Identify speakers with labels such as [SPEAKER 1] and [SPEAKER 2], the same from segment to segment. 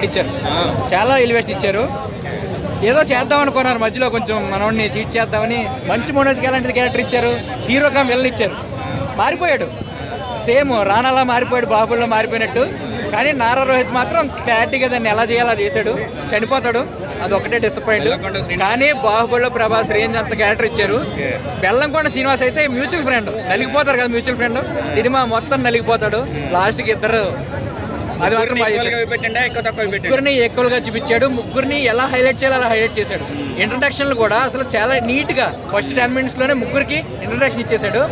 [SPEAKER 1] ఇచ్చారు, చాలా ఎలివేషన్ ఇచ్చారు. ఏదో చేద్దాం అనుకున్నారు, మధ్యలో కొంచెం మనోడిని చీట్ చేద్దామని మంచి మనోజ్కి ఎలాంటి క్యారెక్టర్ ఇచ్చారు, హీరో కమ్ విలన్ ఇచ్చారు. మారిపోయాడు, సేమ్ రానాలా మారిపోయాడు, బాహుబలిలో మారిపోయినట్టు. కానీ నారా రోహిత్ మాత్రం క్లారిటీగా దాన్ని ఎలా చేయాలో చేశాడు. చనిపోతాడు, అదొకటే డిసప్పాయింట్. కానీ బాహుబలిలో ప్రభాస్ రేంజ్ అంత క్యారెక్టర్ ఇచ్చారు. బెల్లంకొండ శ్రీనివాస్ అయితే మ్యూచువల్ ఫ్రెండ్, నలిగిపోతారు కదా మ్యూచువల్ ఫ్రెండ్. సినిమా మొత్తం నలిగిపోతాడు, లాస్ట్కి ఇద్దరు. అది మాత్రం ముగ్గురిని ఎక్కువగా చూపించాడు, ముగ్గురిని ఎలా హైలైట్ చేయాలో అలా హైలైట్ చేశాడు. ఇంట్రడక్షన్లు కూడా అసలు చాలా నీట్ గా ఫస్ట్ 10 minutes లోనే ముగ్గురికి ఇంట్రడక్షన్ ఇచ్చేసాడు.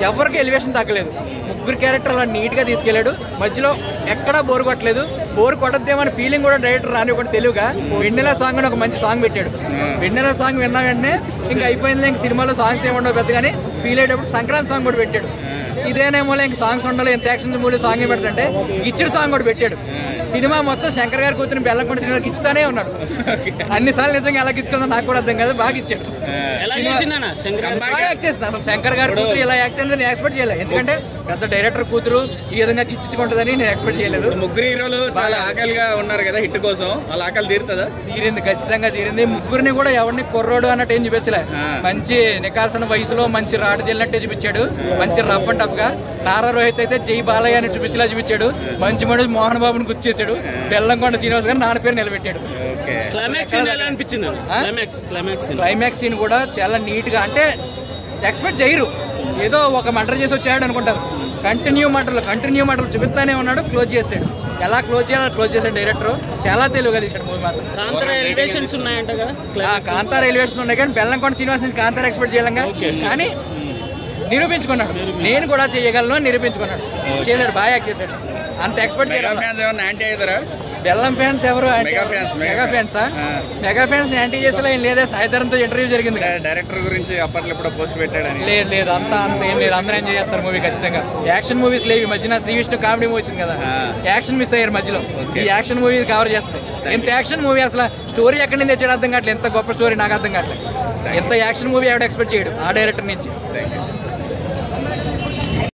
[SPEAKER 1] ఎవరికి ఎలివేషన్ తగ్గలేదు, ముగ్గురు క్యారెక్టర్ అలా నీట్ గా తీసుకెళ్లాడు. మధ్యలో ఎక్కడా బోర్ కొట్టలేదు, బోర్ కొట్టద్దేమని ఫీలింగ్ కూడా డైరెక్టర్ రాని కూడా తెలివిగా వెన్నెల సాంగ్ అని ఒక మంచి సాంగ్ పెట్టాడు. వెన్నెల సాంగ్ విన్నా వెంటనే ఇంకా అయిపోయింది, ఇంక సినిమాలో సాంగ్స్ ఏముండవు పెద్దగానే ఫీల్ అయ్యేటప్పుడు సంక్రాంతి సాంగ్ కూడా పెట్టాడు. ఇదేనేమో ఇంక సాంగ్స్ ఉండాలి, ఎంత యాక్షన్ మూవీ సాంగ్ పెడతంటే గిచ్చిడి సాంగ్ కూడా పెట్టాడు. సినిమా మొత్తం శంకర్ గారి కూతురు బెల్లంకొండ సినిమాకి ఇస్తానే ఉన్నాడు. అన్నిసార్లు నిజంగా ఎలా ఇచ్చుకుందో నాకు కూడా అర్థం కాదు, బాగా ఇచ్చాడు. శంకర్ గారి కూతురు ఇలా యాక్ట్ చేయాలని నేను ఎక్స్పెక్ట్ చేయలేదు, ఎందుకంటే పెద్ద డైరెక్టర్ కూతురు ఈ విధంగా ఇచ్చుకుంటుందని నేను ఎక్స్పెక్ట్ చేయలేదు.
[SPEAKER 2] ముగ్గురు హీరోలు చాలా ఆకలిగా ఉన్నారు కదా హిట్ కోసం, వాళ్ళ ఆకలి తీరుతుందా?
[SPEAKER 1] తీరింది, ఖచ్చితంగా తీరింది. ముగ్గురిని కూడా ఎవరిని కుర్రోడు అన్నట్టు ఏం చూపించలే, మంచి నికాల్సిన వయసులో మంచి రాట చెల్లినట్టే చూపించాడు. మంచి రఫ్ అండ్ టఫ్ గా. నారా రోహిత్ అయితే జై బాలయ్య అని చూపించేలా చూపించాడు. మంచి మనుషులు మోహన్ బాబుని గుర్తిచేశాడు. బెల్లంకొండ శ్రీనివాస్ గారు నాన్న పేరు నిలబెట్టాడు. క్లైమాక్స్ సీన్ కూడా చాలా నీట్ గా, అంటే ఎక్స్పెక్ట్ చేయరు, ఏదో ఒక మర్డర్ చేసి వచ్చాడు అనుకుంటారు. కంటిన్యూ మటర్లు చూపిస్తానే ఉన్నాడు, క్లోజ్ చేశాడు. ఎలా క్లోజ్ చేయాలో క్లోజ్ చేశాడు డైరెక్టర్. చాలా తెలుగుగా తీశాడు మూవీ మాత్రం.
[SPEAKER 3] కాంతారా ఎలివేషన్స్ ఉన్నాయంట కదా,
[SPEAKER 1] కాంతారా ఎలివేషన్స్ ఉన్నాయి, కానీ బెల్లంకొండ శ్రీనివాస్ నుంచి కాంతారా ఎక్స్పెక్ట్ చేయలేంగా. కానీ నిరూపించుకున్నాడు, నేను కూడా చేయగలను నిరూపించుకున్నాడు. చేశాడు, బాగా యాక్ట్ చేశాడు. అంత ఎక్స్పెక్ట్ చేయలేదు. బెల్లం ఫ్యాన్స్ ఎవరు? మెగా ఫ్యాన్స్ యాంటీ చేసేలా ఏం లేదా? సాయిధరంతో ఇంటర్వ్యూ జరిగింది,
[SPEAKER 2] డైరెక్టర్ గురించి అప్పట్లో ఇప్పుడు పోస్ట్ పెట్టాడని.
[SPEAKER 1] లేదు అంత ఏం లేదు, అందరూ ఎంజాయ్ చేస్తారు మూవీ ఖచ్చితంగా. యాక్షన్ మూవీస్ లేవు, మధ్యన శ్రీ విష్ణు కామెడీ మూవీ వచ్చింది కదా, యాక్షన్ మిస్ అయ్యారు మధ్యలో. ఈ యాక్షన్ మూవీ కవర్ చేస్తుంది. ఎంత యాక్షన్ మూవీ, అసలు స్టోరీ ఎక్కడి నుంచి తెచ్చాడు అర్థం కావట్లేదు. ఎంత గొప్ప స్టోరీ నాకు అర్థం కావట్లేదు. ఎంత యాక్షన్ మూవీ ఎవడ ఎక్స్పెక్ట్ చేయడు ఆ డైరెక్టర్ నుంచి.